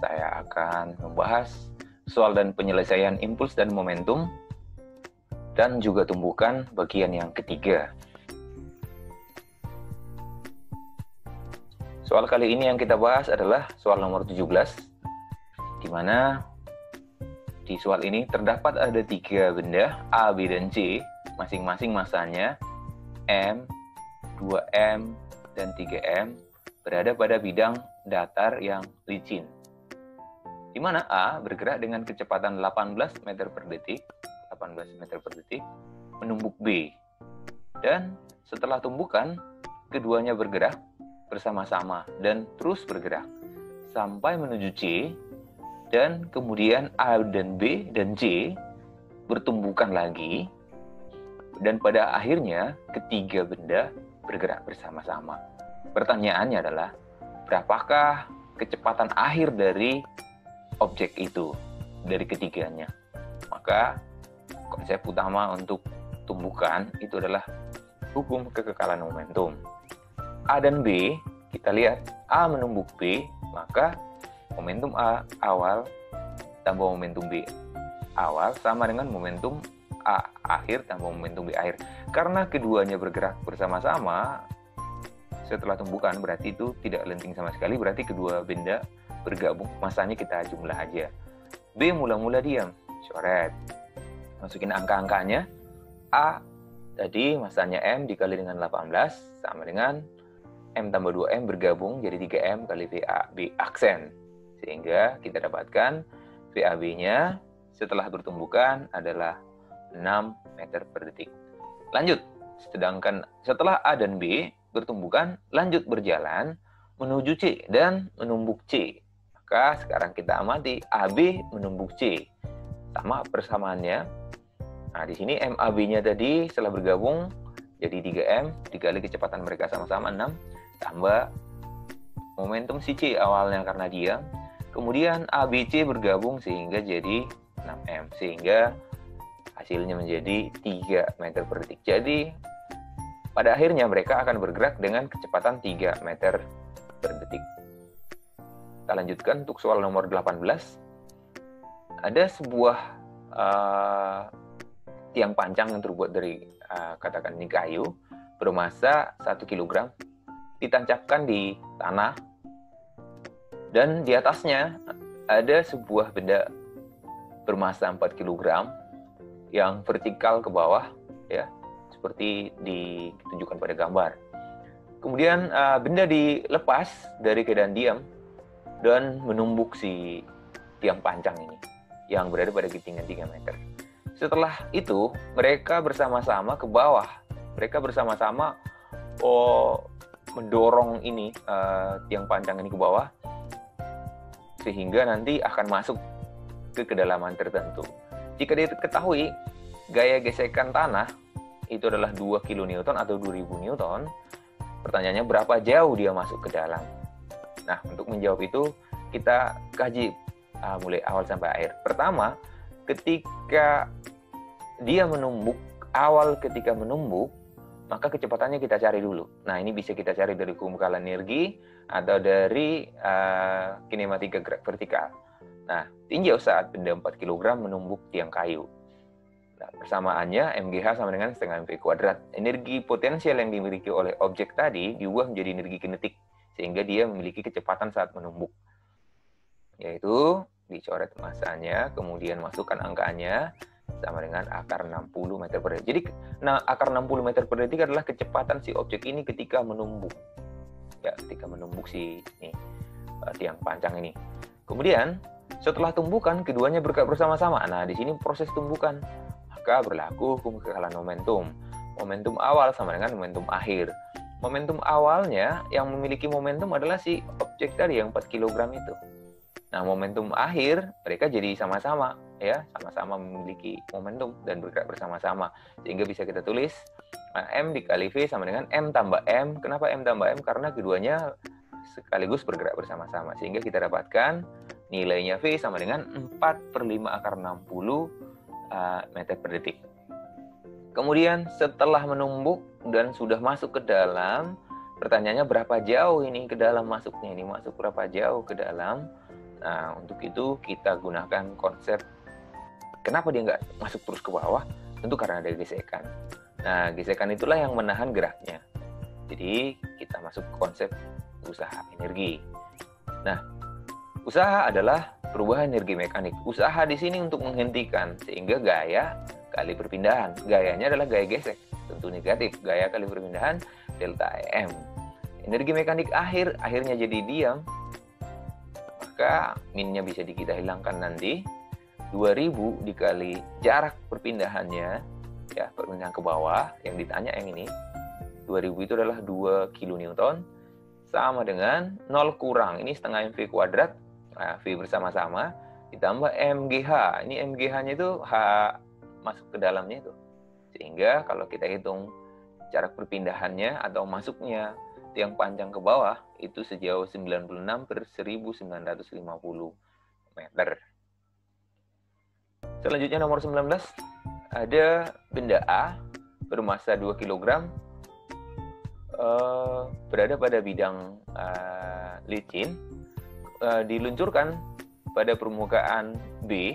saya akan membahas soal dan penyelesaian impuls dan momentum, dan juga tumbukan bagian yang ketiga. Soal kali ini yang kita bahas adalah soal nomor 17, di mana di soal ini terdapat ada 3 benda A, B, dan C, masing-masing masanya M, 2M, dan 3M, berada pada bidang datar yang licin. Di mana A bergerak dengan kecepatan 18 meter per detik, menumbuk B. Dan setelah tumbukan, keduanya bergerak bersama-sama dan terus bergerak sampai menuju C, dan kemudian A dan B dan C bertumbukan lagi, dan pada akhirnya ketiga benda bergerak bersama-sama. Pertanyaannya adalah, berapakah kecepatan akhir dari objek itu, dari ketiganya? Maka konsep utama untuk tumbukan itu adalah hukum kekekalan momentum. A dan B, kita lihat A menumbuk B, maka momentum A awal tambah momentum B awal sama dengan momentum A akhir tambah momentum B akhir. Karena keduanya bergerak bersama-sama setelah tumbukan, berarti itu tidak lenting sama sekali, berarti kedua benda bergabung, masanya kita jumlah aja. B mula-mula diam, coret. Masukin angka-angkanya. A tadi masanya M dikali dengan 18 sama dengan M tambah 2M bergabung jadi 3M kali VAB aksen. Sehingga kita dapatkan VAB-nya setelah bertumbukan adalah 6 meter per detik. Lanjut, sedangkan setelah A dan B bertumbukan, lanjut berjalan menuju C dan menumbuk C. Maka sekarang kita amati AB menumbuk C. Sama persamaannya. Nah, di sini MAB-nya tadi setelah bergabung jadi 3M dikali kecepatan mereka sama-sama 6 tambah momentum si C awalnya karena dia. Kemudian ABC bergabung sehingga jadi 6M. Sehingga hasilnya menjadi 3 meter per detik. Jadi pada akhirnya mereka akan bergerak dengan kecepatan 3 meter per detik. Kita lanjutkan untuk soal nomor 18. Ada sebuah tiang pancang yang terbuat dari katakan ini kayu bermasa 1 kg ditancapkan di tanah, dan di atasnya ada sebuah benda bermasa 4 kg yang vertikal ke bawah, ya, seperti ditunjukkan pada gambar. Kemudian benda dilepas dari keadaan diam dan menumbuk si tiang pancang ini yang berada pada ketinggian 3 meter. Setelah itu mereka bersama-sama ke bawah. Mereka bersama-sama mendorong ini tiang pancang ini ke bawah, sehingga nanti akan masuk ke kedalaman tertentu. Jika diketahui gaya gesekan tanah itu adalah 2 kN atau 2000 Newton, pertanyaannya berapa jauh dia masuk ke dalam? Nah, untuk menjawab itu kita kaji mulai awal sampai akhir. Pertama, ketika dia menumbuk, ketika menumbuk, maka kecepatannya kita cari dulu. Nah, ini bisa kita cari dari hukum kekekalan energi atau dari kinematika gerak vertikal. Nah, tinjau saat benda 4 kg menumbuk tiang kayu. Nah, persamaannya MGH sama dengan setengah MV kuadrat. Energi potensial yang dimiliki oleh objek tadi diubah menjadi energi kinetik, sehingga dia memiliki kecepatan saat menumbuk. Yaitu dicoret masanya, kemudian masukkan angkanya, sama dengan akar 60 meter per detik. Jadi, akar 60 meter per detik adalah kecepatan si objek ini ketika menumbuk. Ya, ketika menumbuk si tiang pancang ini. Kemudian, setelah tumbukan, keduanya bergerak bersama-sama. Nah, di sini proses tumbukan. Maka berlaku hukum kekekalan momentum. Momentum awal sama dengan momentum akhir. Momentum awalnya yang memiliki momentum adalah si objek tadi yang 4 kg itu. Nah, momentum akhir mereka jadi sama-sama, ya, sama-sama memiliki momentum dan bergerak bersama-sama. Sehingga bisa kita tulis M dikali V sama dengan M tambah M. Kenapa M tambah M? Karena keduanya sekaligus bergerak bersama-sama. Sehingga kita dapatkan nilainya V sama dengan 4/5 akar 60 meter per detik. Kemudian setelah menumbuk dan sudah masuk ke dalam, pertanyaannya berapa jauh ini ke dalam masuknya? Ini masuk berapa jauh ke dalam? Nah, untuk itu kita gunakan konsep kenapa dia nggak masuk terus ke bawah? Tentu karena ada gesekan. Nah, gesekan itulah yang menahan geraknya. Jadi, kita masuk ke konsep usaha energi. Nah, usaha adalah perubahan energi mekanik. Usaha di sini untuk menghentikan, sehingga gaya kali perpindahan. Gayanya adalah gaya gesek, tentu negatif. Gaya kali perpindahan, delta M. Energi mekanik akhirnya jadi diam, maka minnya bisa kita hilangkan nanti. 2000 dikali jarak perpindahannya, ya perpindahan ke bawah, yang ditanya yang ini, 2000 itu adalah 2 kilonewton, sama dengan 0 kurang, ini setengah mv kuadrat, nah, V bersama-sama, ditambah MGH, ini MGH-nya itu H masuk ke dalamnya itu. Sehingga kalau kita hitung jarak perpindahannya atau masuknya tiang panjang ke bawah, itu sejauh 96 per 1950 meter. Selanjutnya nomor 19, ada benda A bermasa 2 kg berada pada bidang licin, diluncurkan pada permukaan B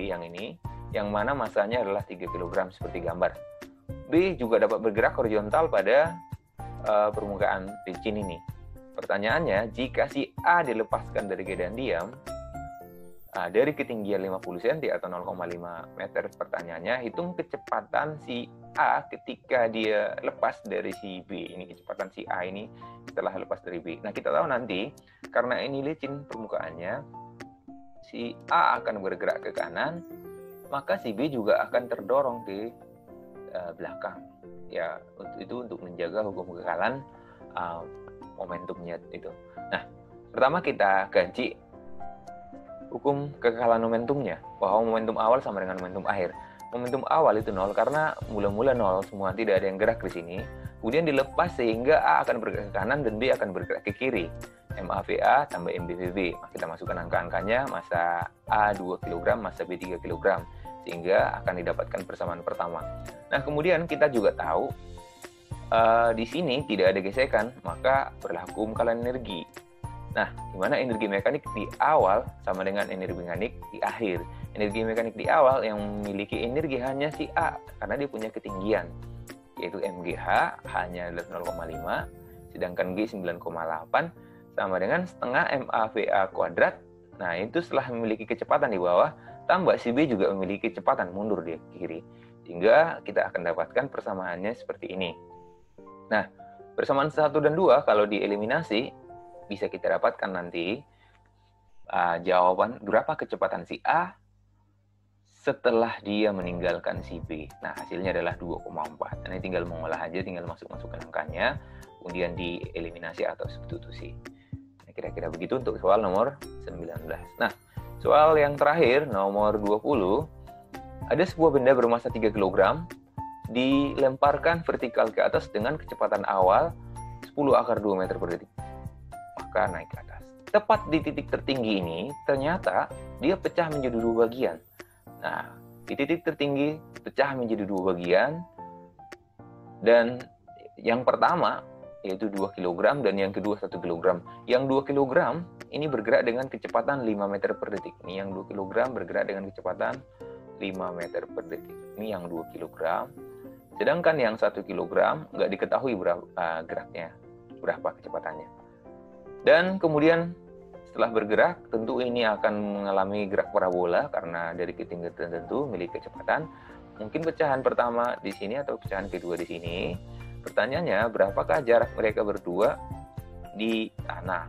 yang ini, yang mana masanya adalah 3 kg seperti gambar. B juga dapat bergerak horizontal pada permukaan licin ini. Pertanyaannya, jika si A dilepaskan dari keadaan diam, dari ketinggian 50 cm atau 0,5 meter, pertanyaannya, hitung kecepatan si A ketika dia lepas dari si B. Ini kecepatan si A ini setelah lepas dari B. Nah, kita tahu nanti, karena ini licin permukaannya, si A akan bergerak ke kanan, maka si B juga akan terdorong ke belakang. Ya, itu untuk menjaga hukum kekekalan momentumnya itu. Nah, pertama kita kaji hukum kekekalan momentumnya, bahwa momentum awal sama dengan momentum akhir. Momentum awal itu 0 karena mula-mula 0, semua tidak ada yang gerak di sini. Kemudian dilepas sehingga A akan bergerak ke kanan dan B akan bergerak ke kiri. MAVA tambah MBVB. Kita masukkan angka-angkanya, massa A 2 kg, massa B 3 kg. Sehingga akan didapatkan persamaan pertama. Nah, kemudian kita juga tahu di sini tidak ada gesekan, maka berlaku kekekalan energi. Nah, di mana energi mekanik di awal sama dengan energi mekanik di akhir. Energi mekanik di awal yang memiliki energi hanya si A, karena dia punya ketinggian, yaitu MGH hanya 0,5, sedangkan G 9,8, sama dengan setengah MAVA kuadrat. Nah, itu setelah memiliki kecepatan di bawah, tambah si B juga memiliki kecepatan mundur di kiri. Sehingga kita akan dapatkan persamaannya seperti ini. Nah, persamaan 1 dan 2 kalau dieliminasi, bisa kita dapatkan nanti jawaban berapa kecepatan si A setelah dia meninggalkan si B. Nah, hasilnya adalah 2,4. Ini tinggal mengolah aja, tinggal masukkan angkanya, kemudian dieliminasi atau substitusi. Nah, kira-kira begitu untuk soal nomor 19. Nah, soal yang terakhir, nomor 20, ada sebuah benda bermasa 3 kg dilemparkan vertikal ke atas dengan kecepatan awal 10⁻² meter per detik. Maka naik ke atas. Tepat di titik tertinggi ini, ternyata dia pecah menjadi 2 bagian. Nah, di titik tertinggi pecah menjadi 2 bagian, dan yang pertama yaitu 2 kg dan yang kedua 1 kg. Yang 2 kg ini bergerak dengan kecepatan 5 meter per detik. Ini yang 2 kg bergerak dengan kecepatan 5 meter per detik. Ini yang 2 kg. Sedangkan yang 1 kg nggak diketahui berapa geraknya, berapa kecepatannya. Dan kemudian setelah bergerak, tentu ini akan mengalami gerak parabola karena dari ketinggian tertentu memiliki kecepatan. Mungkin pecahan pertama di sini atau pecahan kedua di sini. Pertanyaannya, berapakah jarak mereka berdua di tanah?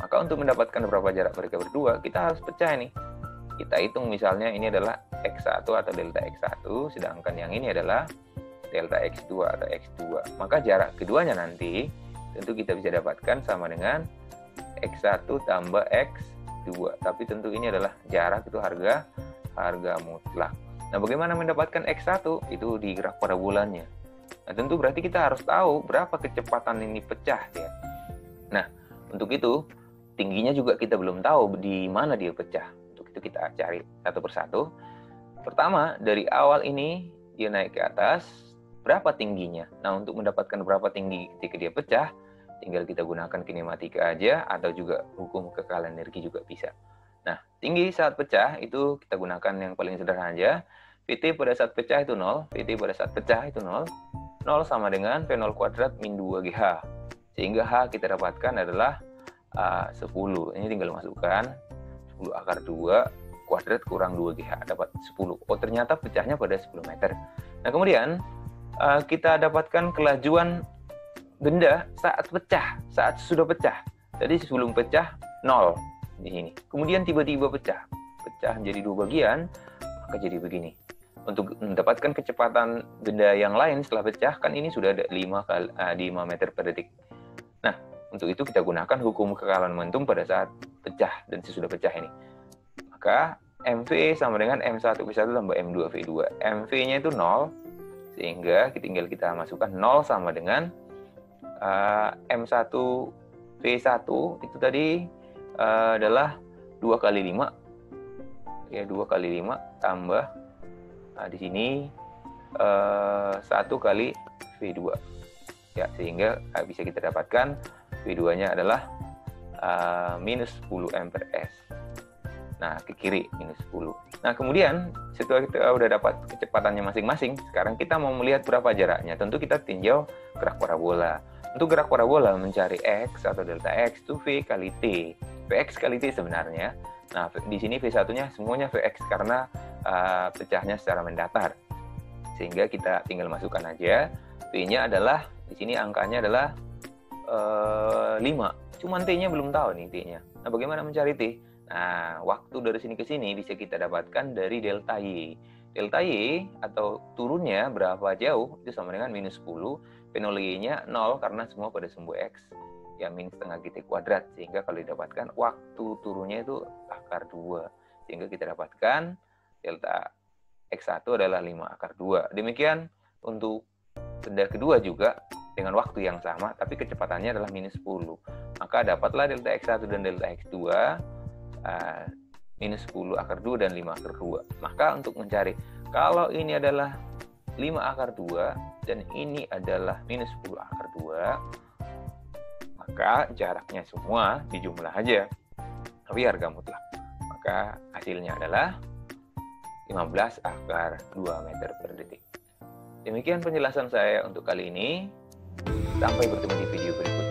Maka untuk mendapatkan berapa jarak mereka berdua, kita harus pecah nih. Kita hitung misalnya ini adalah X1 atau delta X1, sedangkan yang ini adalah delta X2 atau X2. Maka jarak keduanya nanti tentu kita bisa dapatkan sama dengan X1 tambah X2. Tapi tentu ini adalah jarak, itu harga mutlak. Nah, bagaimana mendapatkan X1? Itu di graf parabolanya. Nah, tentu berarti kita harus tahu berapa kecepatan ini pecah ya. Nah, untuk itu tingginya juga kita belum tahu di mana dia pecah. Untuk itu kita cari satu persatu. Pertama, dari awal ini dia naik ke atas, berapa tingginya? Nah, untuk mendapatkan berapa tinggi ketika dia pecah, tinggal kita gunakan kinematika aja, atau juga hukum kekalahan energi juga bisa. Nah, tinggi saat pecah itu kita gunakan yang paling sederhana aja. VT pada saat pecah itu 0, VT pada saat pecah itu 0. 0 sama dengan V0 kuadrat min 2GH. Sehingga H kita dapatkan adalah 10. Ini tinggal masukkan 10 akar 2 kuadrat kurang 2GH, dapat 10. Oh, ternyata pecahnya pada 10 meter. Nah, kemudian kita dapatkan kelajuan benda saat pecah, saat sudah pecah. Jadi sebelum pecah 0 di sini. Kemudian tiba-tiba pecah menjadi 2 bagian, maka jadi begini. Untuk mendapatkan kecepatan benda yang lain setelah pecah, kan ini sudah ada 5 meter per detik. Nah, untuk itu kita gunakan hukum kekalahan momentum pada saat pecah dan sesudah pecah ini. Maka MV sama dengan M1V1 tambah M2V2. MV-nya itu 0, sehingga tinggal kita masukkan 0 sama dengan M1V1 itu tadi adalah 2 kali 5. Ya, 2 kali 5 tambah di sini 1 kali V2. Ya, sehingga bisa kita dapatkan V2-nya adalah minus 10 M/S. Nah, ke kiri minus 10. Nah, kemudian setelah kita udah dapat kecepatannya masing-masing, sekarang kita mau melihat berapa jaraknya. Tentu kita tinjau gerak parabola. Untuk gerak parabola mencari X atau delta X itu V kali T. Vx kali T sebenarnya. Nah, di sini V1-nya semuanya Vx karena pecahnya secara mendatar. Sehingga kita tinggal masukkan aja. V-nya adalah, di sini angkanya adalah 5. Cuman T-nya belum tahu nih T-nya. Nah, bagaimana mencari T? Nah, waktu dari sini ke sini bisa kita dapatkan dari delta Y. Delta Y atau turunnya berapa jauh itu sama dengan minus 10. V0 Y-nya 0 karena semua pada sumbu X. Ya, min setengah GT kuadrat. Sehingga kalau didapatkan waktu turunnya itu akar 2. Sehingga kita dapatkan delta X1 adalah 5 akar 2. Demikian untuk benda kedua juga dengan waktu yang sama, tapi kecepatannya adalah minus 10. Maka dapatlah delta X1 dan delta X2 minus 10 akar 2 dan 5 akar 2. Maka untuk mencari, kalau ini adalah 5 akar 2 dan ini adalah minus 10 akar 2, maka jaraknya semua dijumlah aja. Tapi harga mutlak. Maka hasilnya adalah 15 akar 2 meter per detik. Demikian penjelasan saya untuk kali ini. Sampai bertemu di video berikutnya.